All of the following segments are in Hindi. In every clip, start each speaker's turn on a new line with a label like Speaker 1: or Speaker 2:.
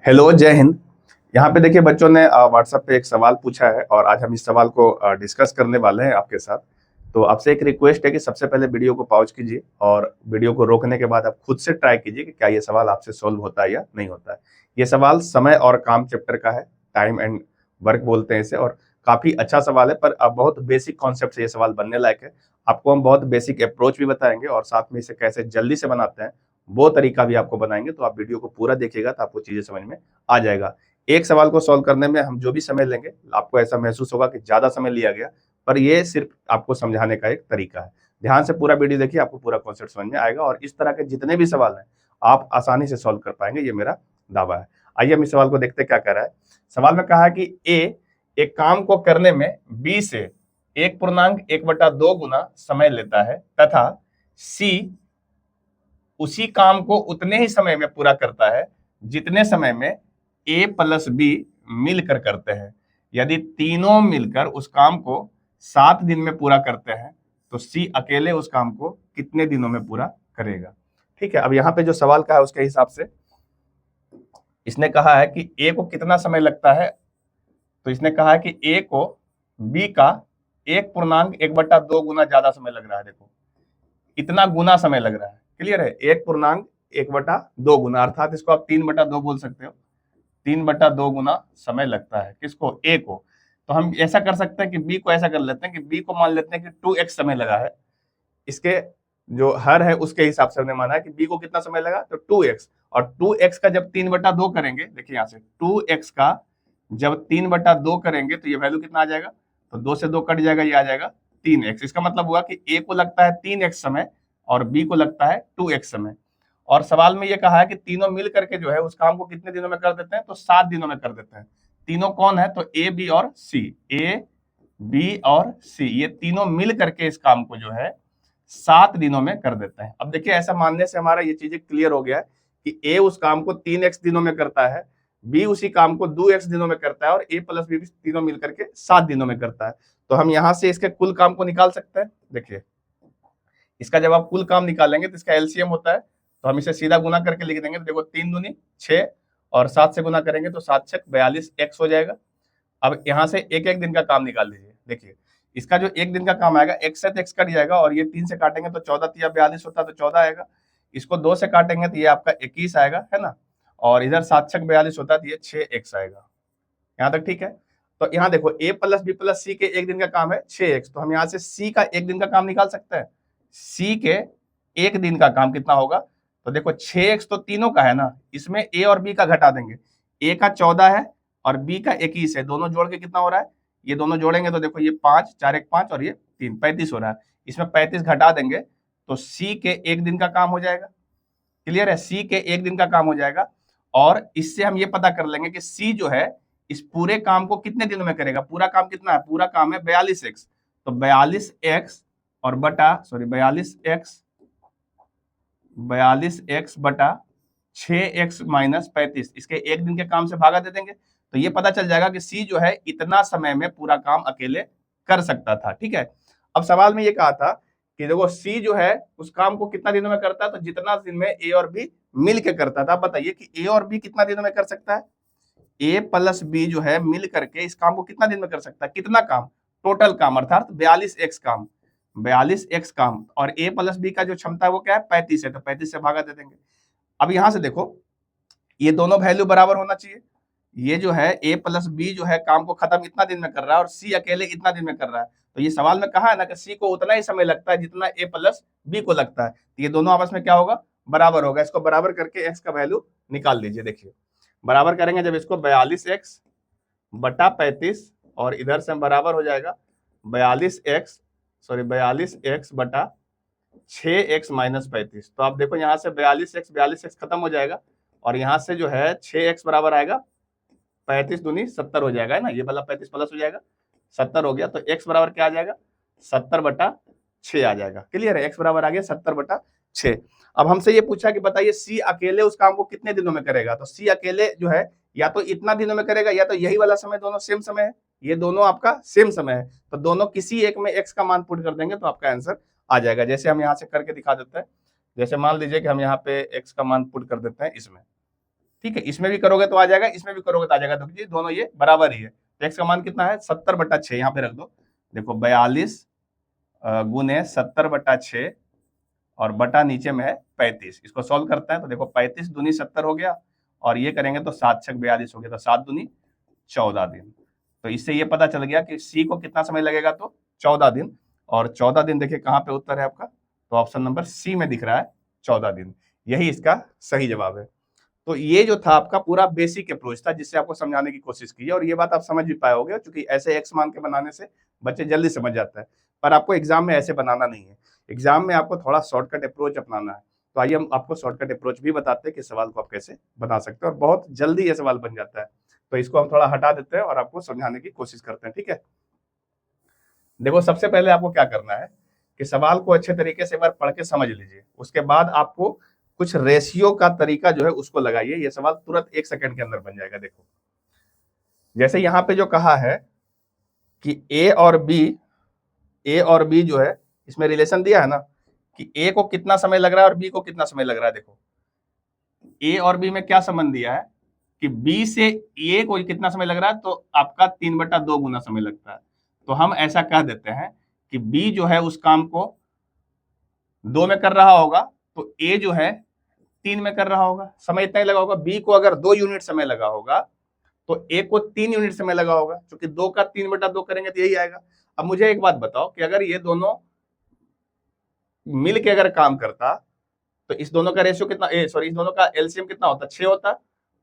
Speaker 1: हेलो, जय हिंद। यहाँ पे देखिए बच्चों ने व्हाट्सएप पे एक सवाल पूछा है और आज हम इस सवाल को डिस्कस करने वाले हैं आपके साथ। तो आपसे एक रिक्वेस्ट है कि सबसे पहले वीडियो को पॉज कीजिए और वीडियो को रोकने के बाद आप खुद से ट्राई कीजिए कि क्या ये सवाल आपसे सॉल्व होता है या नहीं होता है। ये सवाल समय और काम चैप्टर का है, टाइम एंड वर्क बोलते हैं इसे, और काफी अच्छा सवाल है। पर अब बहुत बेसिक कॉन्सेप्ट से ये सवाल बनने लायक है। आपको हम बहुत बेसिक अप्रोच भी बताएंगे और साथ में इसे कैसे जल्दी से बनाते हैं वो तरीका भी आपको बनाएंगे। तो आप वीडियो को पूरा देखिएगा तो आपको चीजें समझ में आ जाएगा। एक सवाल को सॉल्व करने में हम जो भी समय लेंगे, आपको ऐसा महसूस होगा कि ज्यादा समय लिया गया, पर ये सिर्फ आपको समझाने का एक तरीका है। ध्यान से पूरा वीडियो देखिए, आपको पूरा कॉन्सेप्ट समझ में आएगा और इस तरह के जितने भी सवाल हैं आप आसानी से सॉल्व कर पाएंगे, ये मेरा दावा है। आइए हम इस सवाल को देखते क्या कह रहा है। सवाल में कहा है कि ए एक काम को करने में बी से 1.1/2 गुना समय लेता है तथा सी उसी काम को उतने ही समय में पूरा करता है जितने समय में ए प्लस बी मिलकर करते हैं। यदि तीनों मिलकर उस काम को 7 दिन में पूरा करते हैं तो सी अकेले उस काम को कितने दिनों में पूरा करेगा। ठीक है, अब यहाँ पे जो सवाल का है उसके हिसाब से इसने कहा है कि ए को कितना समय लगता है। तो इसने कहा है कि ए को बी का 1.1/2 गुना ज्यादा समय लग रहा है। देखो इतना गुना समय लग रहा है। क्लियर है, 1.1/2 गुना, अर्थात इसको आप 3/2 बोल सकते हो। 3/2 गुना समय लगता है किसको, ए को। तो हम ऐसा कर सकते हैं कि बी को ऐसा कर लेते हैं कि बी को मान लेते हैं कि 2x समय लगा है। इसके जो हर है उसके हिसाब से हमने माना है कि बी को कितना समय लगा, तो 2x। और 2x का जब 3/2 करेंगे, देखिए यहाँ से 2x का जब 3/2 करेंगे तो ये वैल्यू कितना आ जाएगा, तो 2 से 2 कट जाएगा, ये आ जाएगा 3x। इसका मतलब हुआ कि ए को लगता है 3x समय और बी को लगता है 2x समय। और सवाल में ये कहा है कि तीनों मिल करके जो है उस काम को कितने दिनों में कर देते हैं, तो 7 दिनों में कर देते हैं। तीनों कौन है, तो ए बी और सी। ए बी और सी ये तीनों मिल करके इस काम को जो है 7 दिनों में कर देते हैं। अब देखिए ऐसा मानने से हमारा ये चीजें क्लियर हो गया है कि ए उस काम को 3x दिनों में करता है, बी उसी काम को 2x दिनों में करता है और ए प्लस बी तीनों मिलकर के 7 दिनों में करता है। तो हम यहां से इसके कुल काम को निकाल सकते हैं। देखिए इसका जब आप कुल काम निकालेंगे तो इसका एलसीएम होता है, तो हम इसे सीधा गुना करके लिख देंगे। तो देखो 3 दूनी 6 और 7 से गुना करेंगे तो 7 छक 42x हो जाएगा। अब यहाँ से एक एक दिन का काम निकाल लीजिए। देखिए इसका जो एक दिन का काम आएगा, x से x कट जाएगा और ये 3 से काटेंगे तो 14 तिया 42 होता है, तो 14 आएगा। इसको 2 से काटेंगे तो ये आपका 21 आएगा, है ना। और इधर 7 छक 42 होता है तो ये 6x आएगा। यहाँ तक ठीक है। तो यहाँ देखो a प्लस बी प्लस सी के एक दिन का काम है 6x, तो हम यहाँ से c का एक दिन का काम निकाल सकते हैं। c के एक दिन का काम कितना होगा, तो देखो 6x तो तीनों का है ना, इसमें a और b का घटा देंगे। a का 14 है और b का 21 है, दोनों जोड़ के कितना हो रहा है, ये दोनों जोड़ेंगे तो देखो ये 5 4 1 5 और ये 3 35 हो रहा है। इसमें 35 घटा देंगे तो c के एक दिन का काम हो जाएगा। क्लियर है, c के एक दिन का काम हो जाएगा। और इससे हम ये पता कर लेंगे कि c जो है इस पूरे काम को कितने दिनों में करेगा। पूरा काम कितना है, पूरा काम है 42x, तो 42x और बटा 42x बटा 6x माइनस 35, इसके एक दिन के काम से भागा दे देंगे तो ये पता चल जाएगा कि सी जो है इतना समय में पूरा काम अकेले कर सकता था। ठीक है, अब सवाल में ये कहा था कि देखो सी जो है उस काम को कितना दिनों में करता है, तो जितना दिन में ए और बी मिल के करता था। बताइए कि ए और बी कितना दिनों में कर सकता है। ए प्लस बी जो है मिल करके इस काम को कितना दिन में कर सकता है, कितना काम, टोटल काम, अर्थात 42x काम, 42x काम। और ए प्लस बी का जो क्षमता है वो क्या है, 35 है, तो 35 से भागा दे देंगे। अब यहां से देखो ये दोनों वैल्यू बराबर होना चाहिए। ये जो है ए प्लस बी जो है काम को खत्म इतना दिन में कर रहा है और सी अकेले इतना दिन में कर रहा है। तो ये सवाल में कहा है ना कि सी को उतना ही समय लगता है जितना ए प्लस बी को लगता है। तो ये दोनों आपस में क्या होगा, बराबर होगा। इसको बराबर करके एक्स का वैल्यू निकाल लीजिए। देखिए बराबर करेंगे जब इसको 42x बटा 35 और इधर से बराबर हो जाएगा 42x बटा 6x माइनस 35। तो आप देखो यहाँ से 42x खत्म हो जाएगा और यहाँ से जो है 6x बराबर आएगा 35 दूनी 70 हो जाएगा, है ना। ये वाला 35 प्लस हो जाएगा 70 हो गया, तो x बराबर क्या आ जाएगा, 70/6 आ जाएगा। क्लियर है, x बराबर आ गया 70/6। अब हमसे ये पूछा कि बताइए सी अकेले उस काम को कितने दिनों में करेगा। तो सी अकेले जो है या तो इतना दिनों में करेगा या तो यही वाला समय, दोनों सेम समय है, ये दोनों आपका सेम समय है। तो दोनों किसी एक में x का मान पुट कर देंगे तो आपका आंसर आ जाएगा। जैसे हम यहाँ से करके दिखा देते हैं। जैसे मान लीजिए कि हम यहाँ पे x का मान पुट कर देते हैं इसमें, ठीक है, इसमें भी करोगे तो आ जाएगा, इसमें भी करोगे तो आ जाएगा। देखिए दोनों ये बराबर ही है, तो x का मान कितना है 70/6, यहाँ पे रख दो। देखो 42 गुने 70/6 और बटा नीचे में है 35। इसको सॉल्व करते हैं तो देखो 35 दूनी 70 हो गया, और ये करेंगे तो 7 छक 42 हो गया, तो 7 दूनी 14 दिन। तो इससे ये पता चल गया कि सी को कितना समय लगेगा, तो 14 दिन। और 14 दिन देखिए कहाँ पे उत्तर है आपका, तो ऑप्शन नंबर सी में दिख रहा है 14 दिन, यही इसका सही जवाब है। तो ये जो था आपका पूरा बेसिक अप्रोच था जिससे आपको समझाने की कोशिश की है, और ये बात आप समझ भी पाए होगे, क्योंकि ऐसे एक्स मान के बनाने से बच्चे जल्दी समझ जाता है। पर आपको एग्जाम में ऐसे बनाना नहीं है, एग्जाम में आपको थोड़ा शॉर्टकट अप्रोच अपनाना है। तो आइए हम आपको शॉर्टकट अप्रोच भी बताते हैं कि सवाल को आप कैसे बना सकते हैं, और बहुत जल्दी ये सवाल बन जाता है। तो इसको हम थोड़ा हटा देते हैं और आपको समझाने की कोशिश करते हैं, ठीक है। देखो सबसे पहले आपको क्या करना है कि सवाल को अच्छे तरीके से एक बार पढ़ के समझ लीजिए, उसके बाद आपको कुछ रेशियो का तरीका जो है उसको लगाइए, ये सवाल तुरंत 1 सेकंड के अंदर बन जाएगा। देखो जैसे यहाँ पे जो कहा है कि ए और बी जो है, इसमें रिलेशन दिया है ना कि ए को कितना समय लग रहा है और बी को कितना समय लग रहा है। देखो ए और बी में क्या संबंध दिया है कि बी से ए को कितना समय लग रहा है, तो आपका 3/2 गुना समय लगता है। तो हम ऐसा कह देते हैं कि बी जो है उस काम को 2 में कर रहा होगा, तो ए जो है 3 में कर रहा होगा, समय इतना ही लगा होगा। बी को अगर 2 यूनिट समय लगा होगा तो ए को 3 यूनिट समय लगा होगा, क्योंकि 2 का 3/2 करेंगे तो यही आएगा। अब मुझे एक बात बताओ कि अगर ये दोनों मिल के अगर काम करता तो इस दोनों का रेशियो कितना, इस दोनों का एलसीएम कितना होता, 6 होता,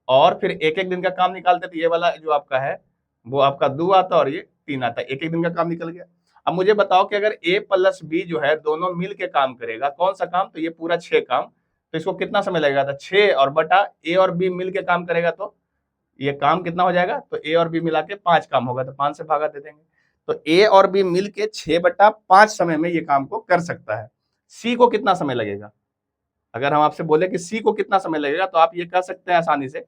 Speaker 1: और फिर एक एक दिन का काम निकालते तो ये वाला जो आपका है वो आपका 2 आता और ये 3 आता, एक एक दिन का काम निकल गया। अब मुझे बताओ कि अगर ए प्लस बी जो है दोनों मिल के काम करेगा, कौन सा काम, तो ये पूरा 6 काम, तो इसको कितना समय लगेगा, था 6 और बटा ए और बी मिल के काम करेगा तो ये काम कितना हो जाएगा, तो ए और बी मिला के 5 काम होगा, तो 5 से भागा दे देंगे। तो ए और बी मिल के 6/5 समय में ये काम को कर सकता है। सी को कितना समय लगेगा, अगर हम आपसे बोले कि सी को कितना समय लगेगा, तो आप ये कह सकते हैं आसानी से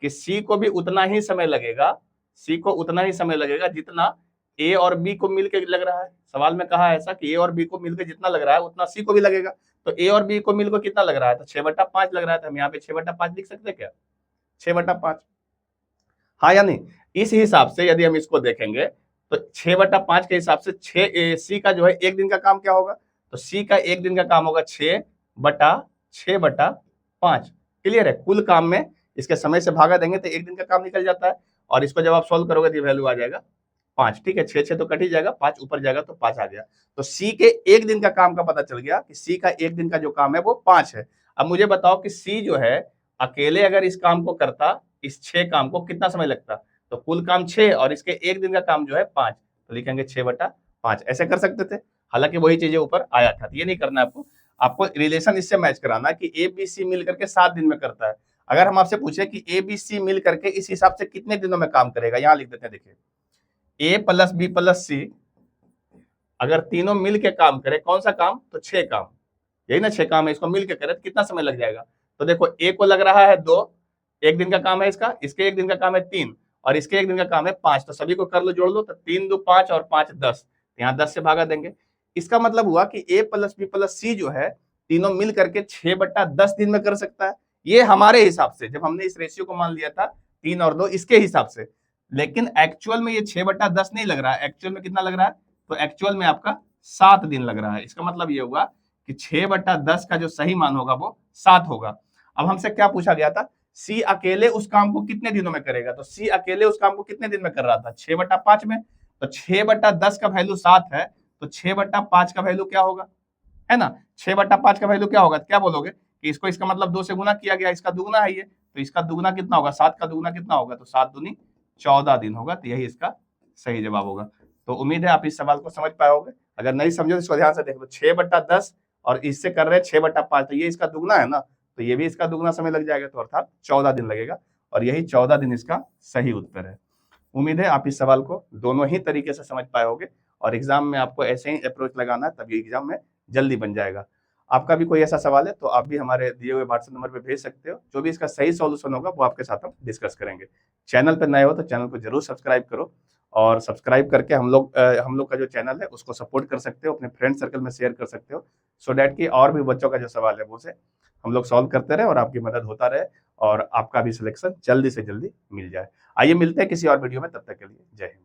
Speaker 1: कि सी को भी उतना ही समय लगेगा, सी को उतना ही समय लगेगा जितना ए और बी को मिलकर लग रहा है। सवाल में कहा है ऐसा कि ए और बी को मिलकर जितना लग रहा है उतना सी को भी लगेगा। तो ए और बी को मिलकर कितना लग रहा है, तो 6/5 लग रहा है, तो हम यहाँ पे 6/5 लिख सकते हैं क्या, 6/5, हाँ या नहीं। इस हिसाब से यदि हम इसको देखेंगे तो 6/5 के हिसाब से सी का जो है एक दिन का काम क्या होगा, तो सी का एक दिन का काम होगा 6/5। क्लियर है, कुल काम में इसके समय से भागा देंगे तो एक दिन का काम निकल जाता है, और इसको जब आप सोल्व करोगे तो वैल्यू आ जाएगा 5। ठीक है, 6 तो कट ही जाएगा, 5 ऊपर जाएगा तो 5 आ गया। तो सी के एक दिन का काम का पता चल गया कि सी का एक दिन का जो काम है वो 5 है। अब मुझे बताओ कि सी जो है अकेले अगर इस काम को करता, इस 6 काम को कितना समय लगता, तो कुल काम 6 और इसके एक दिन का काम जो है 5, तो लिखेंगे 6/5, ऐसे कर सकते थे। हालांकि वही चीजें ऊपर आया था, ये नहीं करना आपको, आपको रिलेशन इससे मैच कराना है कि ए बी सी मिल करके 7 दिन में करता है। अगर हम आपसे पूछे कि ए बी सी मिल करके इस हिसाब से कितने दिनों में काम करेगा, यहां लिख देते हैं। देखिए ए प्लस बी प्लस सी अगर तीनों मिल के काम करे, कौन सा काम, तो 6 काम, यही ना 6 काम है, इसको मिल के करे तो कितना समय लग जाएगा, तो देखो ए को लग रहा है 2, एक दिन का काम है इसका, इसके एक दिन का काम है 3, और इसके एक दिन का काम है 5, तो सभी को कर लो, जोड़ लो, तो 3 2 5 और 5 10, यहाँ 10 से भागा देंगे। इसका मतलब हुआ कि ए प्लस बी प्लस सी जो है तीनों मिल करके 6/10 दिन में कर सकता है। ये हमारे हिसाब से, जब हमने इस रेशियो को मान लिया था 3 और 2 इसके हिसाब से, लेकिन एक्चुअल में ये 6/10 नहीं लग रहा है, एक्चुअल में कितना लग रहा है, तो एक्चुअल में आपका 7 दिन लग रहा है। इसका मतलब ये होगा कि 6/10 का जो सही मान होगा वो 7 होगा। अब हमसे क्या पूछा गया था, सी अकेले उस काम को कितने दिनों में करेगा, तो सी अकेले उस काम को कितने दिन में कर रहा था, 6/5 में, तो 6/10 का वैल्यू 7 है, तो 6/5 का वैल्यू क्या होगा, है ना, 6/5 का वैल्यू क्या होगा, क्या बोलोगे कि इसको, इसका मतलब 2 से गुना किया गया, इसका दुगुना है ये, तो इसका दुगुना कितना होगा, 7 का दुगुना कितना होगा, तो 7 दूनी 14 दिन होगा, तो यही इसका सही जवाब होगा। तो उम्मीद है आप इस सवाल को समझ पाए होगे, अगर नहीं समझो तो इसको ध्यान से देख लो, 6/10 और इससे कर रहे हैं 6/5, तो ये इसका दुगुना है ना, तो ये भी इसका दुगुना समय लग जाएगा, तो अर्थात 14 दिन लगेगा, और यही 14 दिन इसका सही उत्तर है। उम्मीद है आप इस सवाल को दोनों ही तरीके से समझ पाए होगे, और एग्जाम में आपको ऐसे ही अप्रोच लगाना है, तभी एग्जाम में जल्दी बन जाएगा। आपका भी कोई ऐसा सवाल है तो आप भी हमारे दिए हुए व्हाट्सएप नंबर पे भेज सकते हो, जो भी इसका सही सॉल्यूशन होगा वो आपके साथ हम डिस्कस करेंगे। चैनल पर नए हो तो चैनल को जरूर सब्सक्राइब करो, और सब्सक्राइब करके हम लोग का जो चैनल है उसको सपोर्ट कर सकते हो, अपने फ्रेंड सर्कल में शेयर कर सकते हो, सो दैट कि और भी बच्चों का जो सवाल है वो से हम लोग सॉल्व करते रहे और आपकी मदद होता रहे और आपका भी सिलेक्शन जल्दी से जल्दी मिल जाए। आइए मिलते हैं किसी और वीडियो में, तब तक के लिए जय हिंद।